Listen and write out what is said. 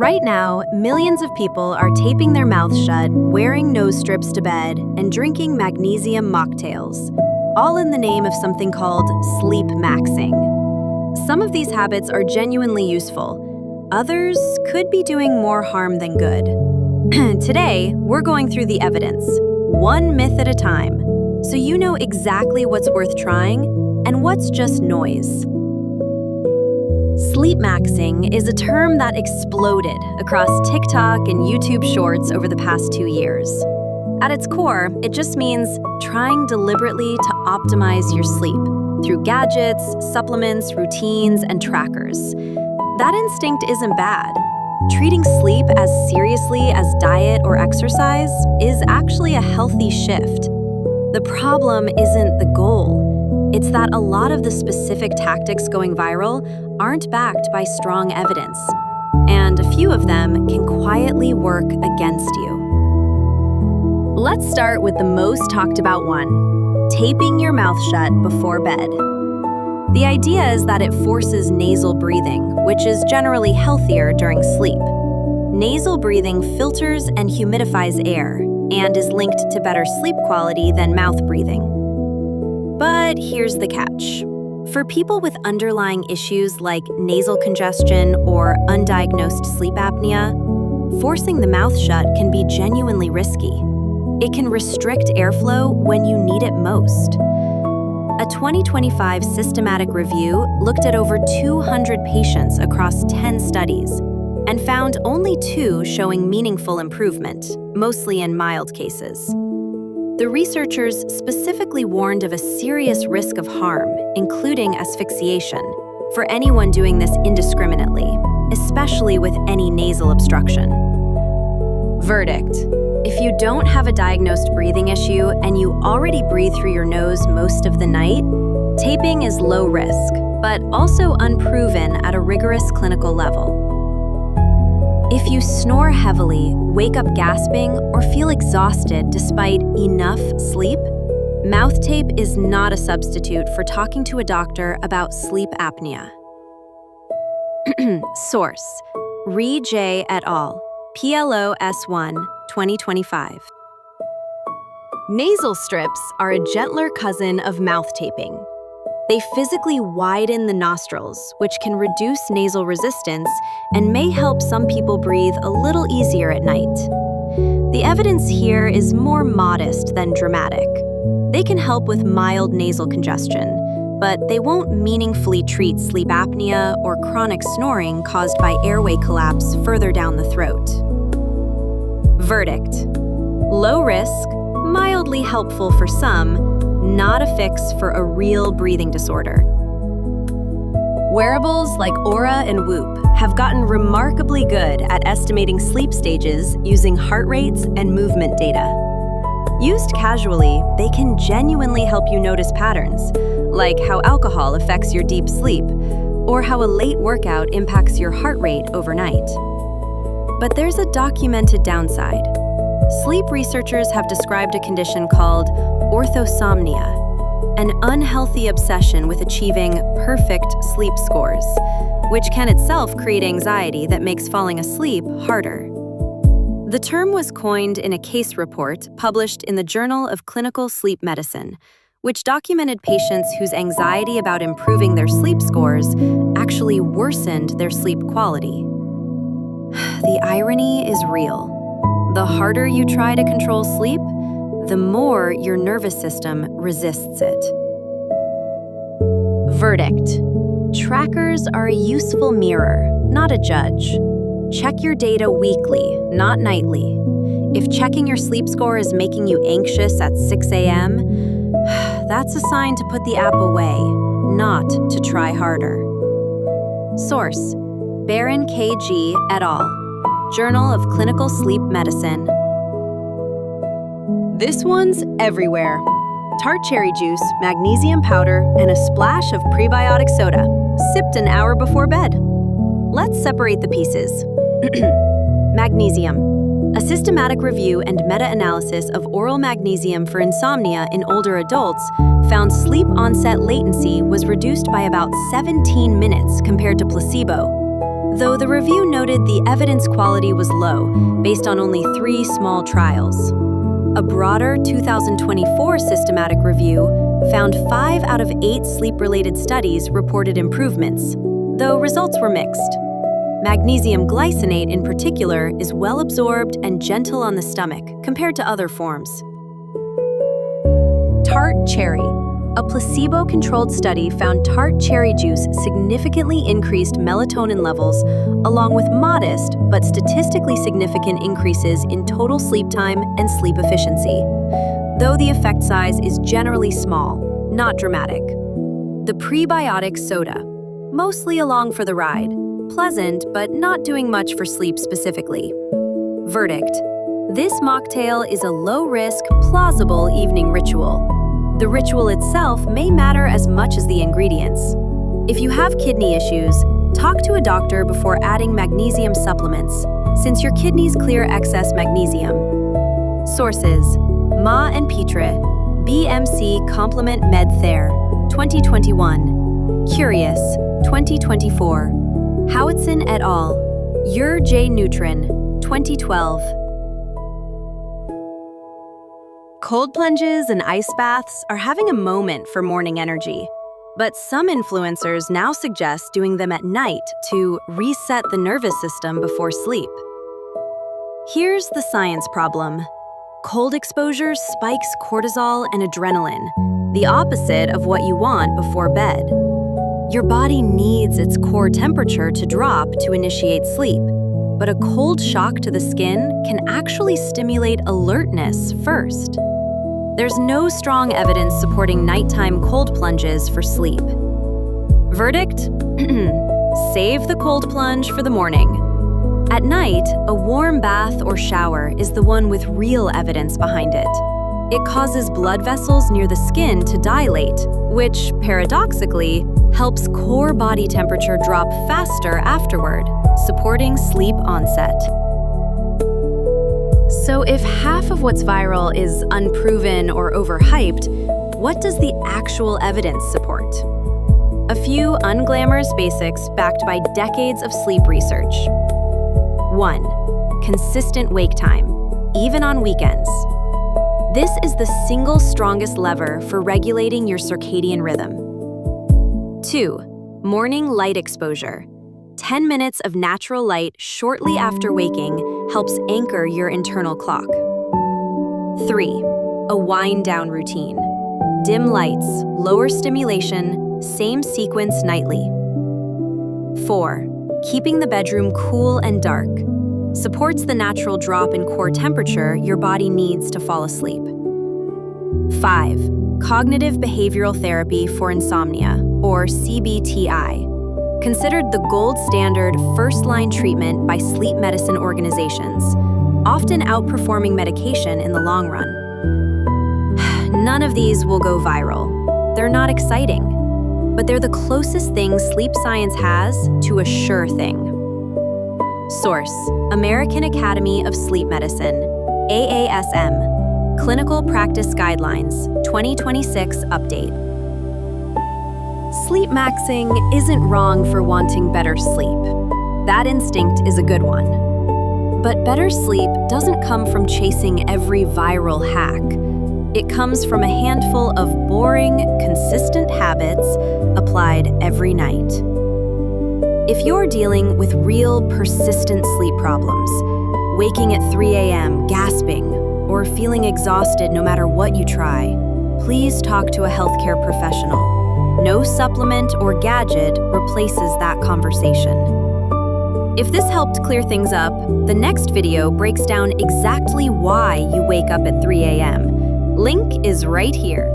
Right now, millions of people are taping their mouths shut, wearing nose strips to bed, and drinking magnesium mocktails, all in the name of something called sleepmaxxing. Some of these habits are genuinely useful. Others could be doing more harm than good. Today, we're going through the evidence, one myth at a time, so you know exactly what's worth trying and what's just noise. Sleepmaxxing is a term that exploded across TikTok and YouTube Shorts over the past 2 years. At its core, it just means trying deliberately to optimize your sleep through gadgets, supplements, routines, and trackers. That instinct isn't bad. Treating sleep as seriously as diet or exercise is actually a healthy shift. The problem isn't the goal. It's that a lot of the specific tactics going viral aren't backed by strong evidence, and a few of them can quietly work against you. Let's start with the most talked about one, taping your mouth shut before bed. The idea is that it forces nasal breathing, which is generally healthier during sleep. Nasal breathing filters and humidifies air and is linked to better sleep quality than mouth breathing. But here's the catch. For people with underlying issues like nasal congestion or undiagnosed sleep apnea, forcing the mouth shut can be genuinely risky. It can restrict airflow when you need it most. A 2025 systematic review looked at over 200 patients across 10 studies and found only 2 showing meaningful improvement, mostly in mild cases. The researchers specifically warned of a serious risk of harm, including asphyxiation, for anyone doing this indiscriminately, especially with any nasal obstruction. Verdict: if you don't have a diagnosed breathing issue and you already breathe through your nose most of the night, taping is low risk, but also unproven at a rigorous clinical level. If you snore heavily, wake up gasping, or feel exhausted despite enough sleep, mouth tape is not a substitute for talking to a doctor about sleep apnea. Source: Ree J. et al., PLOS 1, 2025. Nasal strips are a gentler cousin of mouth taping. They physically widen the nostrils, which can reduce nasal resistance and may help some people breathe a little easier at night. The evidence here is more modest than dramatic. They can help with mild nasal congestion, but they won't meaningfully treat sleep apnea or chronic snoring caused by airway collapse further down the throat. Verdict: low risk, mildly helpful for some, not a fix for a real breathing disorder. Wearables like Aura and Whoop have gotten remarkably good at estimating sleep stages using heart rates and movement data. Used casually, they can genuinely help you notice patterns, like how alcohol affects your deep sleep, or how a late workout impacts your heart rate overnight. But there's a documented downside. Sleep researchers have described a condition called Orthosomnia, an unhealthy obsession with achieving perfect sleep scores, which can itself create anxiety that makes falling asleep harder. The term was coined in a case report published in the Journal of Clinical Sleep Medicine, which documented patients whose anxiety about improving their sleep scores actually worsened their sleep quality. The irony is real. The harder you try to control sleep, the more your nervous system resists it. Verdict: trackers are a useful mirror, not a judge. Check your data weekly, not nightly. If checking your sleep score is making you anxious at 6 a.m., that's a sign to put the app away, not to try harder. Source: Baron K.G. et al., Journal of Clinical Sleep Medicine. This one's everywhere. Tart cherry juice, magnesium powder, and a splash of prebiotic soda, sipped an hour before bed. Let's separate the pieces. Magnesium. A systematic review and meta-analysis of oral magnesium for insomnia in older adults found sleep onset latency was reduced by about 17 minutes compared to placebo. though the review noted the evidence quality was low based on only 3 small trials. A broader 2024 systematic review found 5 out of 8 sleep-related studies reported improvements, though results were mixed. Magnesium glycinate in particular is well absorbed and gentle on the stomach compared to other forms. Tart cherry. A placebo-controlled study found tart cherry juice significantly increased melatonin levels, along with modest but statistically significant increases in total sleep time and sleep efficiency, though the effect size is generally small, not dramatic. The prebiotic soda. Mostly along for the ride. Pleasant, but not doing much for sleep specifically. Verdict. This mocktail is a low-risk, plausible evening ritual. The ritual itself may matter as much as the ingredients. If you have kidney issues, talk to a doctor before adding magnesium supplements, since your kidneys clear excess magnesium. Sources: Ma and Petre, BMC Complement Med Ther, 2021. Curious, 2024. Howitson et al., Ur J. Nutrin, 2012. Cold plunges and ice baths are having a moment for morning energy, but some influencers now suggest doing them at night to reset the nervous system before sleep. Here's the science problem. Cold exposure spikes cortisol and adrenaline, the opposite of what you want before bed. Your body needs its core temperature to drop to initiate sleep, but a cold shock to the skin can actually stimulate alertness first. There's no strong evidence supporting nighttime cold plunges for sleep. Verdict? Save the cold plunge for the morning. At night, a warm bath or shower is the one with real evidence behind it. It causes blood vessels near the skin to dilate, which, paradoxically, helps core body temperature drop faster afterward, supporting sleep onset. So if half of what's viral is unproven or overhyped, what does the actual evidence support? A few unglamorous basics backed by decades of sleep research. 1. Consistent wake time, even on weekends. This is the single strongest lever for regulating your circadian rhythm. 2. Morning light exposure. 10 minutes of natural light shortly after waking helps anchor your internal clock. 3. A wind-down routine. Dim lights, lower stimulation, same sequence nightly. 4. Keeping the bedroom cool and dark. Supports the natural drop in core temperature your body needs to fall asleep. 5. Cognitive behavioral therapy for insomnia, or CBTI. Considered the gold standard first-line treatment by sleep medicine organizations, often outperforming medication in the long run. None of these will go viral. They're not exciting, but they're the closest thing sleep science has to a sure thing. Source: American Academy of Sleep Medicine, AASM, Clinical Practice Guidelines, 2026 update. Sleepmaxxing isn't wrong for wanting better sleep. That instinct is a good one. But better sleep doesn't come from chasing every viral hack. It comes from a handful of boring, consistent habits applied every night. If you're dealing with real, persistent sleep problems, waking at 3 a.m., gasping, or feeling exhausted no matter what you try, please talk to a healthcare professional. No supplement or gadget replaces that conversation. If this helped clear things up, the next video breaks down exactly why you wake up at 3 a.m. Link is right here.